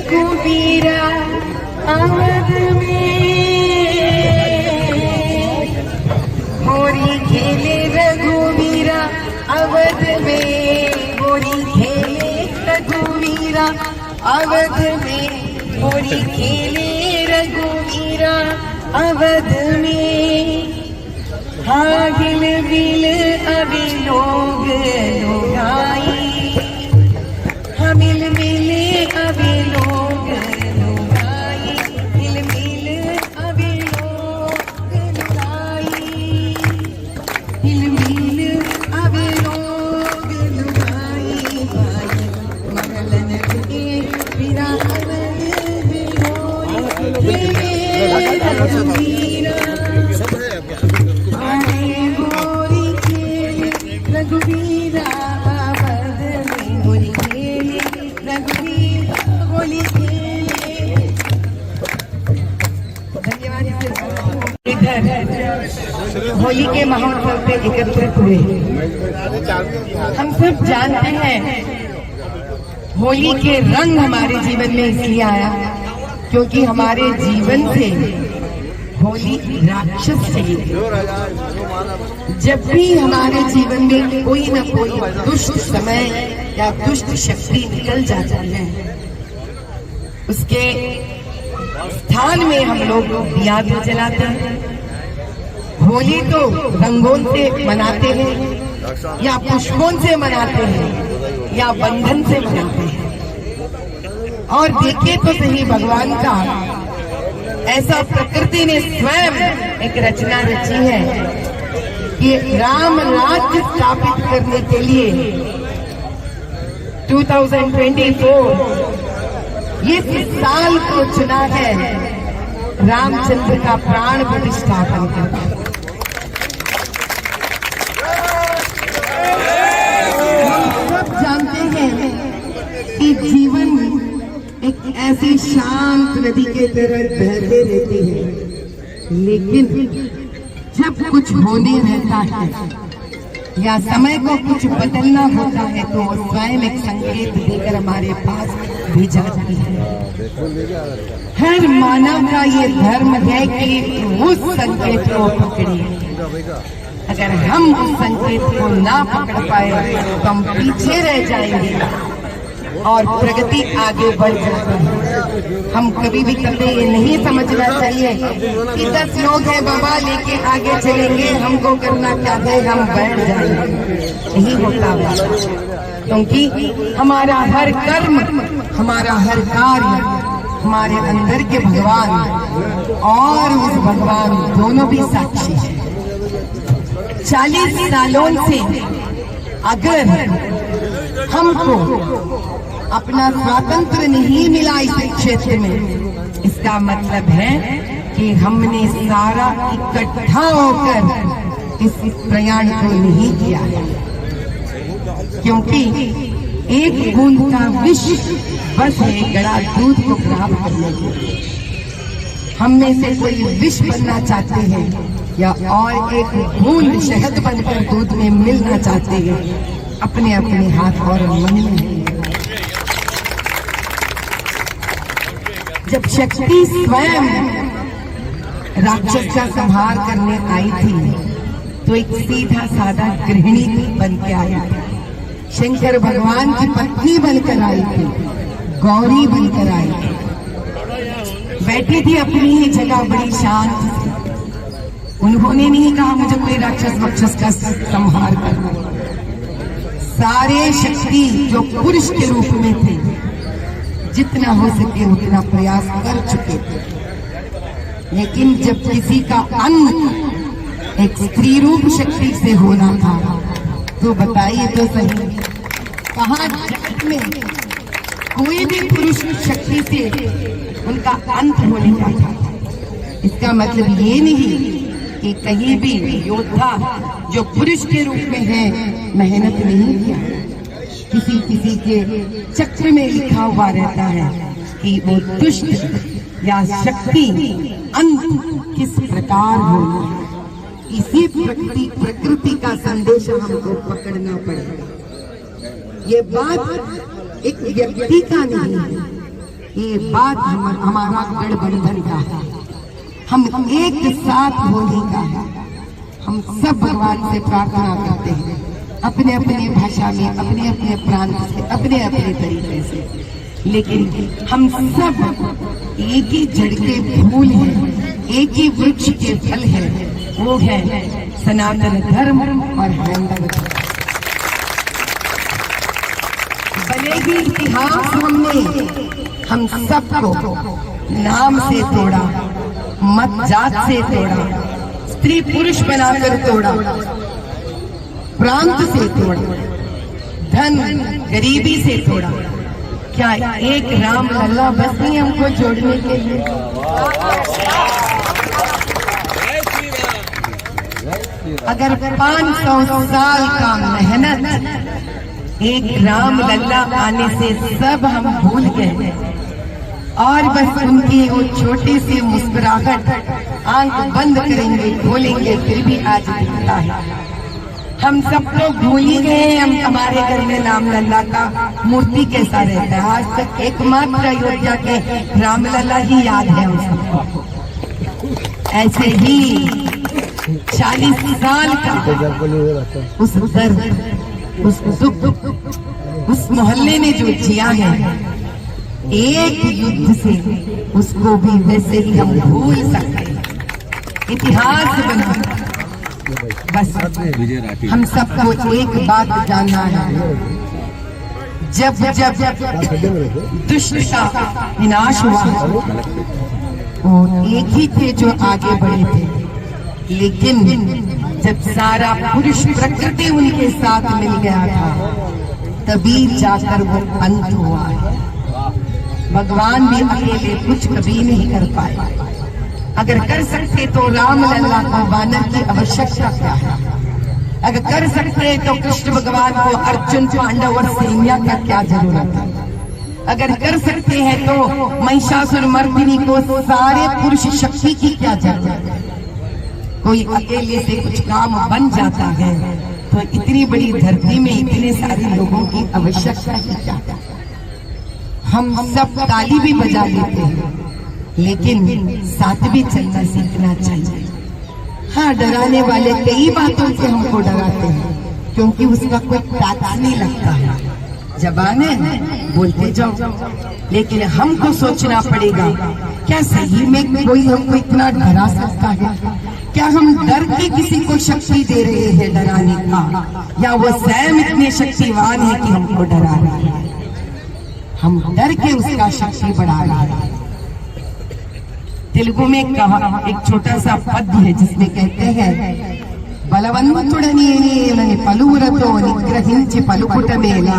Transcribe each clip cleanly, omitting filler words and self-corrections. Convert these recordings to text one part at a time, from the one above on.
रघुवीरा अवध में, होली खेले रघुवीरा अवध में, होली खेले रघुवीरा अवध में, होली खेले रघुवीरा अवध में। हाँ गिल बिल अभी लोग लुगाई, हाँ मिल मिले अभी लोग लुगाई, मिल मिल अभी लोग लुगाई, मिल मिल अभी लोग लुगाई। मगलन के बिना रघुवीरा अवध में, होली खेले रघुवीरा होली खेले। धन्यवाद। होली के महोत्सव पे एकत्रित हुए हम सब जानते हैं, होली के रंग हमारे जीवन में इसलिए आया क्योंकि हमारे जीवन से होली राक्षस चली गई। जब भी हमारे जीवन में कोई न कोई दुष्ट समय या दुष्ट शक्ति निकल जाती है, उसके स्थान में हम लोग दिया भी जलाते हैं। होली तो रंगों से मनाते हैं या पुष्पों से मनाते हैं या बंधन से मनाते हैं। और देखे तो सही, भगवान का ऐसा प्रकृति ने स्वयं एक रचना रची है कि राम राज्य स्थापित करने के लिए 2024 इस साल को चुना है रामचंद्र का प्राण प्रतिष्ठापन करना। हम सब जानते हैं कि जीवन एक ऐसी शांत नदी के तरह बहते रहती है, लेकिन जब कुछ होने रहता है या समय को कुछ बदलना होता है तो स्वयं एक संकेत देकर हमारे पास भेजा जाती है। हर मानव का ये धर्म है कि उस संकेत को पकड़े। अगर हम उस संकेत को ना पकड़ पाए तो हम पीछे रह जाएंगे और प्रगति आगे बढ़ जाती है। हम कभी भी कभी ये नहीं समझना चाहिए कि 10 लोग हैं बाबा लेके आगे चलेंगे, हमको करना क्या है, हम बैठ जाएंगे। यही होता है क्योंकि हमारा हर कर्म, हमारा हर कार्य, हमारे अंदर के भगवान और उस भगवान दोनों भी साक्षी हैं। 40 सालों से अगर हमको अपना स्वातंत्र नहीं मिला इस क्षेत्र में, इसका मतलब है कि हमने सारा इकट्ठा होकर इस प्रयाण को नहीं किया है। क्योंकि एक बूंद का विष बस एक गड़ा दूध को प्राप्त करने के लिए। हम में से कोई विष बनना चाहते हैं या और एक बूंद शहद बनकर दूध में मिलना चाहते हैं, अपने अपने हाथ और मन में। जब शक्ति स्वयं राक्षस का संहार करने आई थी तो एक सीधा साधा गृहिणी बन के आई थी। शंकर भगवान की पत्नी बनकर आई थी, गौरी बनकर आई थी। बैठी थी अपनी ही जगह बड़ी शांत से। उन्होंने नहीं कहा मुझे कोई राक्षस वक्षस का संहार करना। सारे शक्ति जो पुरुष के रूप में थे, जितना हो सके उतना प्रयास कर चुके थे, लेकिन जब किसी का अंत एक स्त्री रूप शक्ति से होना था तो बताइए तो सही, कहाँ जगत में कोई भी पुरुष शक्ति से उनका अंत होने का था। इसका मतलब ये नहीं कि कहीं भी योद्धा जो पुरुष के रूप में है मेहनत नहीं किया। किसी के चक्र में लिखा हुआ रहता है कि वो दुष्ट या शक्ति अंत किस प्रकार हो। इसी प्रकृति का संदेश हमको पकड़ना पड़ेगा। ये बात एक व्यक्ति का नहीं है, ये बात हमारा गठबंधन का है, हम एक साथ होने का है। हम सब भगवान से प्रार्थना करते हैं अपने अपने भाषा में, अपने अपने प्रांत से, अपने अपने तरीके से, लेकिन हम सब एक ही जड़ के फूल हैं, एक ही वृक्ष के फल हैं, वो है सनातन धर्म और हिंदू धर्म। बनेगी इतिहास हमने हम सबको नाम से तोड़ा, मत जात से तोड़ा, स्त्री पुरुष बनाकर तोड़ा, प्रांत से तोड़ा, धन गरीबी से तोड़ा। क्या एक राम लल्ला बस नहीं हमको जोड़ने के लिए? अगर 500 साल का मेहनत एक राम लल्ला आने से सब हम भूल गए और बस उनकी वो छोटी सी मुस्कुराहट आंख बंद करेंगे खोलेंगे फिर भी आज दिखता है। हम सब लोग भूल ही गए। हम हमारे घर में राम लल्ला का मूर्ति कैसा रहता है, आज तक एकमात्र अयोध्या के राम लल्ला ही याद है हम सबको। ऐसे ही 40 साल का उस दर्द, उस दुख, उस मोहल्ले ने जो जिया है, एक युद्ध से उसको भी वैसे ही हम भूल सकते हैं, इतिहास बना। बस हम सबको एक बात जानना है, जब जब दुष्ट का विनाश हुआ वो एक ही थे जो आगे बढ़े थे, लेकिन जब सारा पुरुष प्रकृति उनके साथ मिल गया था तभी जाकर वो अंत हुआ है। भगवान भी अकेले कुछ कभी नहीं कर पाए। अगर कर सकते तो राम लल्ला को वानर की आवश्यकता क्या है? अगर कर सकते तो कृष्ण भगवान को अर्जुन, पांडव और सैन्या का क्या जरूरत है? अगर कर सकते हैं तो महिषासुर मर्दिनी को सारे पुरुष शक्ति की क्या जरूरत है? कोई अकेले से कुछ काम बन जाता है तो इतनी बड़ी धरती में इतने सारे लोगों की आवश्यकता ही क्या? हम सब ताली भी बजा लेते हैं लेकिन साथ भी चलना सीखना चाहिए। हाँ, डराने वाले कई बातों से हमको डराते हैं क्योंकि उसका कोई टैक्स नहीं लगता है, जबान है बोलते जाओ, लेकिन हमको सोचना पड़ेगा क्या सही में कोई हमको इतना डरा सकता है? क्या हम डर के किसी को शक्ति दे रहे हैं डराने का, या वो स्वयं इतने शक्तिवान है कि हमको डरा रहे हैं? हम डर के उसका शक्ति बढ़ा रहे हैं। तेलुगु में कहा एक छोटा सा पद है जिसमें कहते हैं, బలవంతుడని పలువురతో నిగ్రహించి పలుకుటమేలా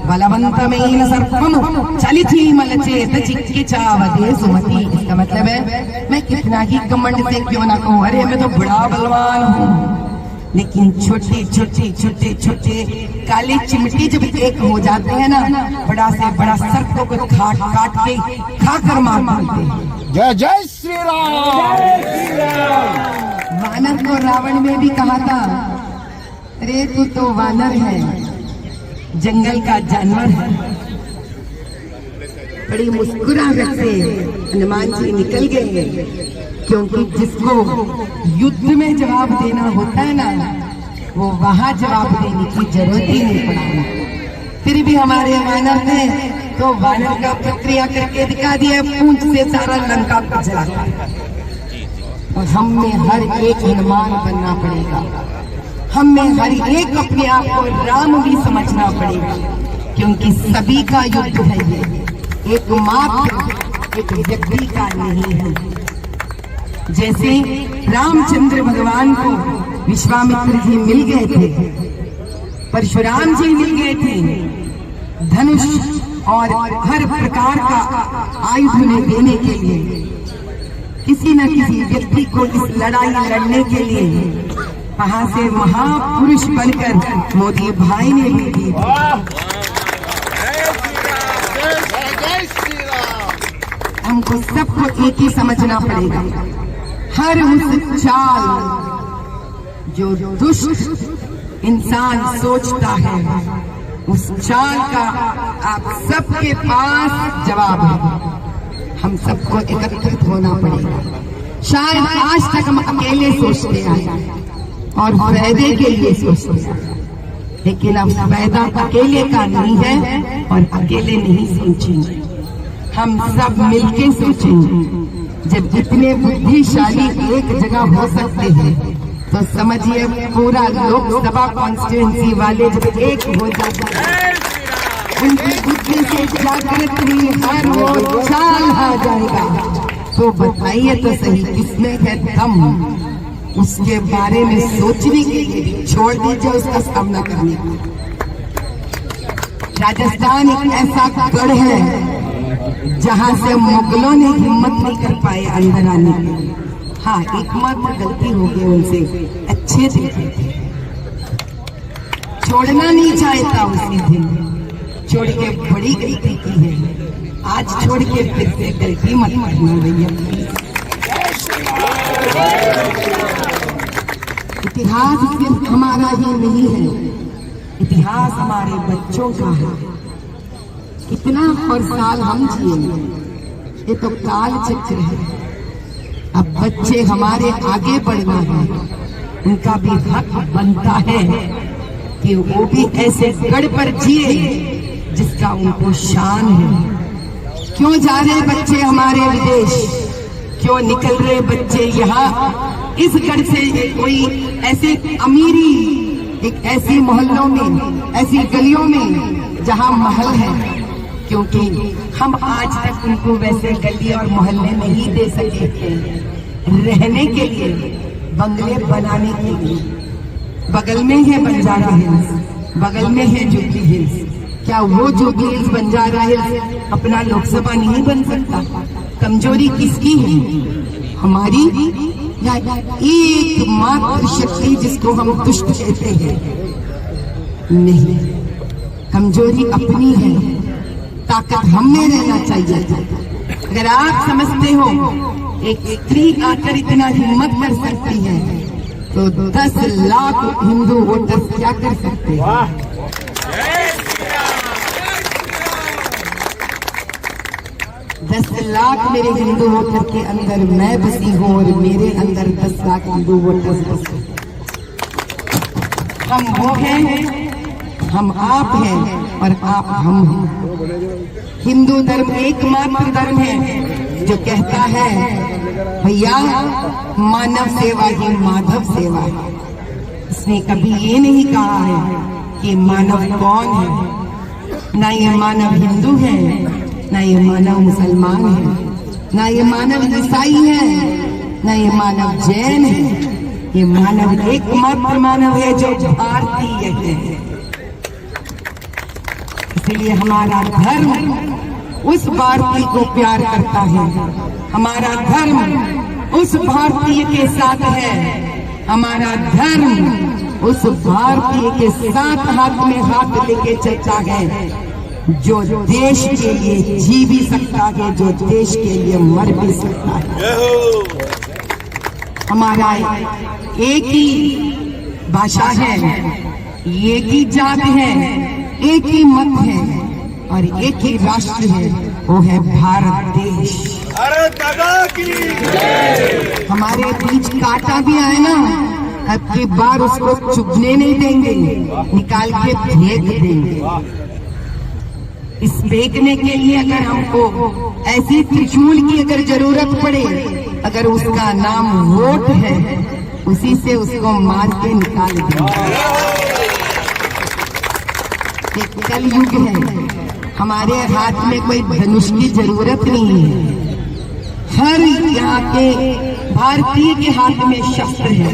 బలవంతమైన సర్పము చలిచీమల చేత చిక్కి చావదే సుమతి। इसका मतलब है मैं कितना ही घमंड से क्यों ना कहूं, अरे मैं तो बड़ा बलवान हूँ, लेकिन छोटे छोटे छोटे छोटे काले चिमटे जब एक हो जाते हैं ना, बड़ा से बड़ा सर्पों को काट काट के खाकर मार मारते हैं। जय जय श्री राम। वानर को रावण में भी कहा था, अरे तू तो वानर है, जंगल का जानवर है। बड़ी मुस्कुराहट से हनुमान जी निकल गए क्योंकि जिसको युद्ध में जवाब देना होता है ना, वो वहां जवाब देने की जरूरत ही नहीं पड़ा। फिर भी हमारे वानर ने तो वानर का प्रक्रिया करके दिखा दिया, पूंछ से सारा लंका को जला। और हम में हर एक हनुमान बनना पड़ेगा, हम में हर एक अपने आप को राम भी समझना पड़ेगा, क्योंकि सभी का युद्ध है ये, एकमात्र एक व्यक्ति का नहीं है। जैसे रामचंद्र भगवान को विश्वामित्र जी मिल गए थे, परशुराम जी मिल गए थे, धनुष और हर प्रकार का आयुध उन्हें देने के लिए, किसी न किसी व्यक्ति को इस लड़ाई लड़ने के लिए वहां से महापुरुष बनकर मोदी भाई ने भी दी। हमको सबको एक ही समझना पड़ेगा, हर उस चाल जो दुष्ट इंसान सोचता है, उस चाल का आप सबके पास जवाब है। हम सबको एकत्रित होना पड़ेगा। शायद आज तक हम अकेले सोचते आए और फायदे के लिए सोचते आए, लेकिन अब फायदा अकेले का नहीं है और अकेले नहीं सोचेंगे, हम सब मिलके सोचेंगे। जब इतने बुद्धिशाली एक जगह हो सकते हैं तो समझिए पूरा लोकसभा कॉन्स्टिट्यूंसी वाले जब एक हो जाते हैं, उनकी बुद्धि से जागृत हुई हर वो चाल आ जाएगा। तो बताइए तो सही किसमें है दम उसके बारे में सोचने के लिए, छोड़ दीजिए उसका सामना करने का। राजस्थान एक ऐसा गढ़ है जहां से मुगलों ने हिम्मत नहीं कर पाए अंदर आने की। हाँ, एकमात्र गलती हो गई उनसे, अच्छे थे, छोड़ना नहीं चाहता उसी दिन, छोड़ के बड़ी गलती की है। आज छोड़ के फिर से गलती मत करना भैया। इतिहास सिर्फ हमारा ही नहीं है, इतिहास हमारे बच्चों का है। कितना और साल हम जिएंगे, ये तो काल चक्र है। अब बच्चे हमारे आगे बढ़ना है, उनका भी हक बनता है कि वो भी ऐसे गढ़ पर जिए जिसका उनको शान है। क्यों जा रहे बच्चे हमारे विदेश, क्यों निकल रहे बच्चे यहाँ इस गढ़ से? कोई ऐसे अमीरी, एक ऐसी मोहल्लों में, ऐसी गलियों में जहाँ महल है, क्योंकि हम आज तक उनको वैसे गली और मोहल्ले नहीं दे सके थे रहने के लिए, बंगले बनाने के लिए। बगल में है बंजारा हिल्स, बगल में है जुबली हिल्स, क्या वो जुबली हिल्स बंजारा हिल्स अपना लोकसभा नहीं बन सकता? कमजोरी किसकी है? हमारी या एकमात्र शक्ति जिसको हम दुष्ट कहते हैं? नहीं, कमजोरी अपनी है, ताकत हमें रहना चाहिए। अगर आप समझते हो एक स्त्री आकर इतना हिम्मत कर सकती है तो 10 लाख हिंदू वोटर्स क्या कर सकते हैं? 10 लाख मेरे हिंदू वोटर के अंदर मैं बसी हूँ और मेरे अंदर 10 लाख हिंदू वोटर्स बसे। हम वो हैं, हम आप हैं और आप हम हैं। हिंदू धर्म एकमात्र धर्म है जो कहता है भैया मानव सेवा ही माधव सेवा है। इसने कभी ये नहीं कहा है कि मानव कौन है। ना ये मानव हिंदू है, ना ये मानव मुसलमान है, ना ये मानव ईसाई है, ना ये मानव जैन है। ये मानव एकमात्र मानव है जो भारतीय है। इसलिए हमारा धर्म उस भारतीय को प्यार करता है, हमारा धर्म उस भारतीय के साथ है, हमारा धर्म उस भारतीय के साथ हाथ में हाथ लेके चलता है जो देश के लिए जी भी सकता है, जो देश के लिए मर भी सकता है। हमारा एक ही भाषा है, एक ही जात है, एक ही मत है और एक ही राष्ट्र है, वो है भारत देश। हमारे बीच कांटा भी आए ना, अब की बार उसको चुभने नहीं देंगे, निकाल के फेंक देंगे। इस फेंकने के लिए अगर हमको ऐसी त्रिशूल की अगर जरूरत पड़े, अगर उसका नाम वोट है, उसी से उसको मार के निकाल देंगे। एक कलयुग है, हमारे हाथ में कोई धनुष की जरूरत नहीं है। हर यहाँ के भारतीय के हाथ में शस्त्र है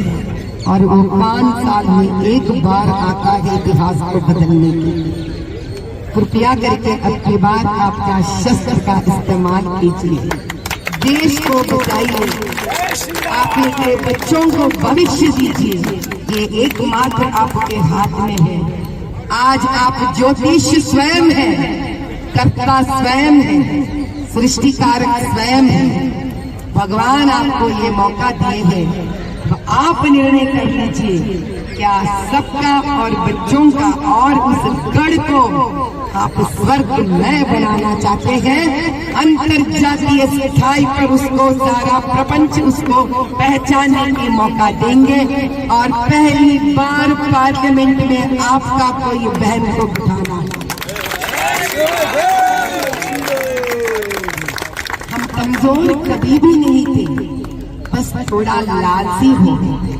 और वो 5 साल में एक बार आता है इतिहास को बदलने के लिए। कृपया करके अब की बार आपका शस्त्र का इस्तेमाल कीजिए, देश को बचाइए, आपके बच्चों को भविष्य दीजिए। ये एकमात्र आपके हाथ में है। आज आप ज्योतिष स्वयं है, कर्ता स्वयं है, सृष्टिकारक स्वयं है। भगवान आपको ये मौका दिए हैं, आप निर्णय कर लीजिए, क्या सबका और बच्चों का और उस गढ़ को आप स्वर्ग में बनाना चाहते हैं? अंतर्जातीय स्थाई पर उसको सारा प्रपंच उसको पहचानने की मौका देंगे और पहली बार पार्लियामेंट में आपका कोई बहन को बिठाना। हम कमजोर कभी भी नहीं थे, बस थोड़ा लालची हो गए।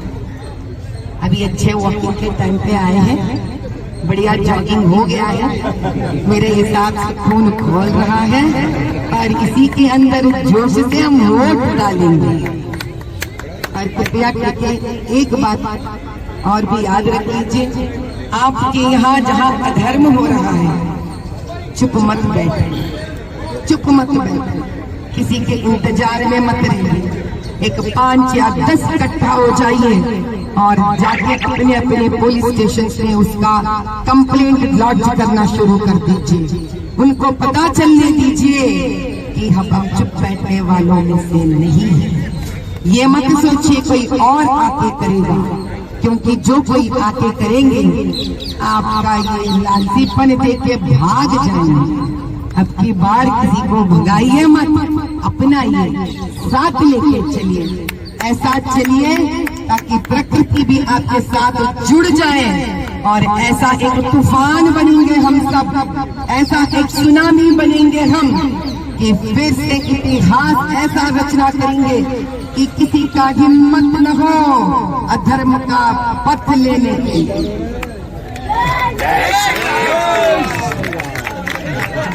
अभी अच्छे वॉकिंग के टाइम पे आए हैं, बढ़िया जॉगिंग हो गया है, मेरे हिसाब से खून खोल रहा है और इसी के अंदर जोश से हम वोट डालेंगे। और कृपया करके एक बात और भी याद रख लीजिए, आपके यहाँ जहाँ अधर्म हो रहा है, चुप मत बैठे, चुप मत बैठे, किसी के इंतजार में मत रहिए। एक 5 या 10 इकट्ठा हो जाइए और जाके अपने अपने पुलिस स्टेशन में उसका कंप्लेंट लॉन्च करना शुरू कर दीजिए। उनको पता चलने दीजिए कि हम चुप बैठने वालों में से नहीं है। ये मत सोचिए कोई और आके करेगा, क्योंकि जो कोई आके करेंगे आपका ये लालचीपन देख के भाग जाएंगे। अब की बार किसी को भगाइए मत, अपनाइए, साथ लेके चलिए, ऐसा चलिए ताकि प्रकृति भी आपके साथ जुड़ जाए और ऐसा एक तूफान बनेंगे हम सब, ऐसा एक सुनामी बनेंगे हम कि फिर से इतिहास ऐसा रचना करेंगे कि किसी का हिम्मत न हो अधर्म का पथ लेने की।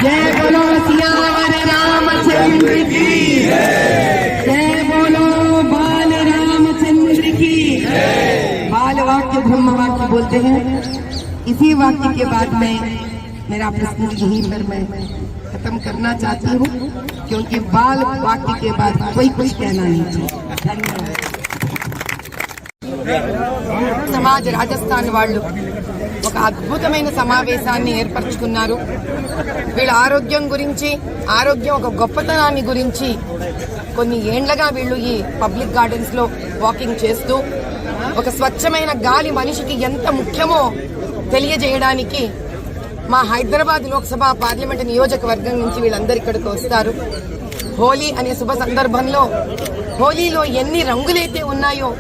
जय बोलो सियावर रामचंद्र की, जय बोलो बाल रामचंद्र की। बाल वाक्य ब्रह्म वाक्य बोलते हैं। इसी वाक्य के बाद में मेरा प्रश्न यहीं पर मैं खत्म करना चाहती हूँ, क्योंकि बाल वाक्य के बाद कोई कुछ कहना नहीं चाहिए। धन्यवाद। సమాజ రాజస్థాన్ వాళ్ళు ఒక అద్భుతమైన సమావేశాన్ని ఏర్పరచుకున్నారు. వీళ్ళ ఆరోగ్యం గురించి, ఆరోగ్యం ఒక గొప్పతనాన్ని గురించి కొన్ని ఏండ్లగా వీళ్ళు ఈ పబ్లిక్ గార్డెన్స్ లో వాకింగ్ చేస్తూ ఒక స్వచ్ఛమైన గాలి మనిషికి ఎంత ముఖ్యమో తెలియజేయడానికి మా హైదరాబాద్ లోక్సభ పార్లమెంట్ నియోజకవర్గం నుంచి వీళ్ళందరూ ఇక్కడికి వస్తారు. హోలీ అనే శుభ సందర్భంలో హోలీలో ఎన్ని రంగులైతే ఉన్నాయో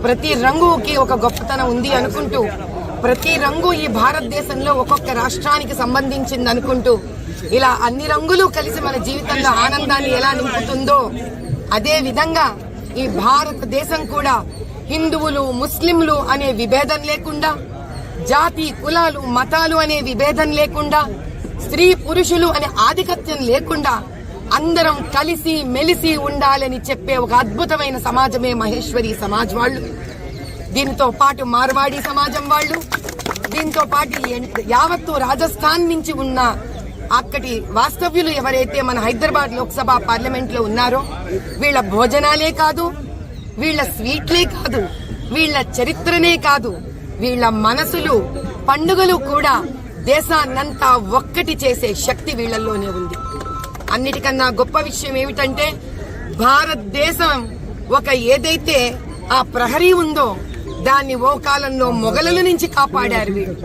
ప్రతి రంగుకి ఒక గొప్పతనం ఉంది అనుకుంటూ, ప్రతి రంగు ఈ భారతదేశంలో ఒక్కొక్క రాష్ట్రానికి సంబంధించింది అనుకుంటూ, ఇలా అన్ని రంగులు కలిసి మన జీవితంలో ఆనందాన్ని ఎలా నింపుతుందో అదే విధంగా ఈ భారతదేశం కూడా హిందువులు ముస్లింలు అనే విభేదం లేకుండా, జాతి కులాలు మతాలు అనే విభేదం లేకుండా, స్త్రీ పురుషులు అనే ఆధిపత్యం లేకుండా అందరం కలిసి మెలిసి ఉండాలని చెప్పే ఒక అద్భుతమైన సమాజమే మహేశ్వరి సమాజ్ వాళ్ళు. దీంతో పాటు మార్వాడి సమాజం వాళ్ళు, దీంతో పాటు యావత్తు రాజస్థాన్ నుంచి ఉన్న అక్కడి వాస్తవ్యులు ఎవరైతే మన హైదరాబాద్ లోక్సభ పార్లమెంట్ లో ఉన్నారో వీళ్ళ భోజనాలే కాదు, వీళ్ళ స్వీట్లే కాదు, వీళ్ళ చరిత్రనే కాదు, వీళ్ళ మనసులు పండుగలు కూడా దేశాన్నంతా ఒక్కటి చేసే శక్తి వీళ్ళల్లోనే ఉంది. అన్నిటికన్నా గొప్ప విషయం ఏమిటంటే భారతదేశం ఒక ఏదైతే ఆ ప్రహరీ ఉందో దాన్ని ఓ కాలంలో మొఘలుల నుంచి కాపాడారు వీళ్ళు.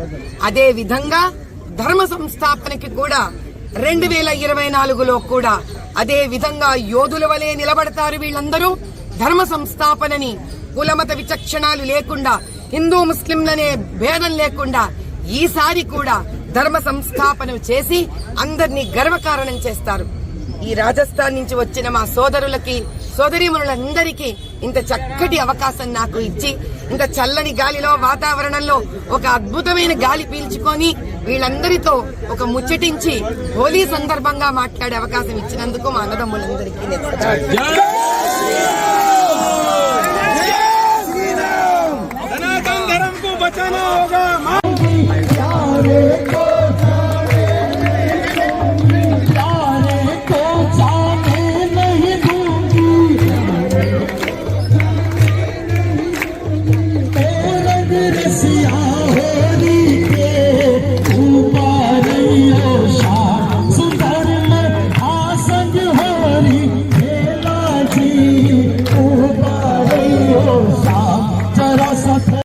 అదే విధంగా ధర్మ సంస్థాపనకి కూడా 2024లో కూడా అదే విధంగా యోధుల వలె నిలబడతారు వీళ్ళందరూ. ధర్మ సంస్థాపనని కులమత విచక్షణాలు లేకుండా, హిందూ ముస్లింలనే భేదం లేకుండా ఈసారి కూడా ధర్మ సంస్థాపన చేసి అందరినీ గర్వకారణం చేస్తారు. ఈ రాజస్థాన్ నుంచి వచ్చిన మా సోదరులకి సోదరీమణులందరికీ ఇంత చక్కటి అవకాశం నాకు ఇచ్చి, ఇంత చల్లని గాలిలో వాతావరణంలో ఒక అద్భుతమైన గాలి పీల్చుకొని వీళ్ళందరితో ఒక ముచ్చటించి హోలీ సందర్భంగా మాట్లాడే అవకాశం ఇచ్చినందుకు మా అన్నదమ్ములందరికీ Yeah.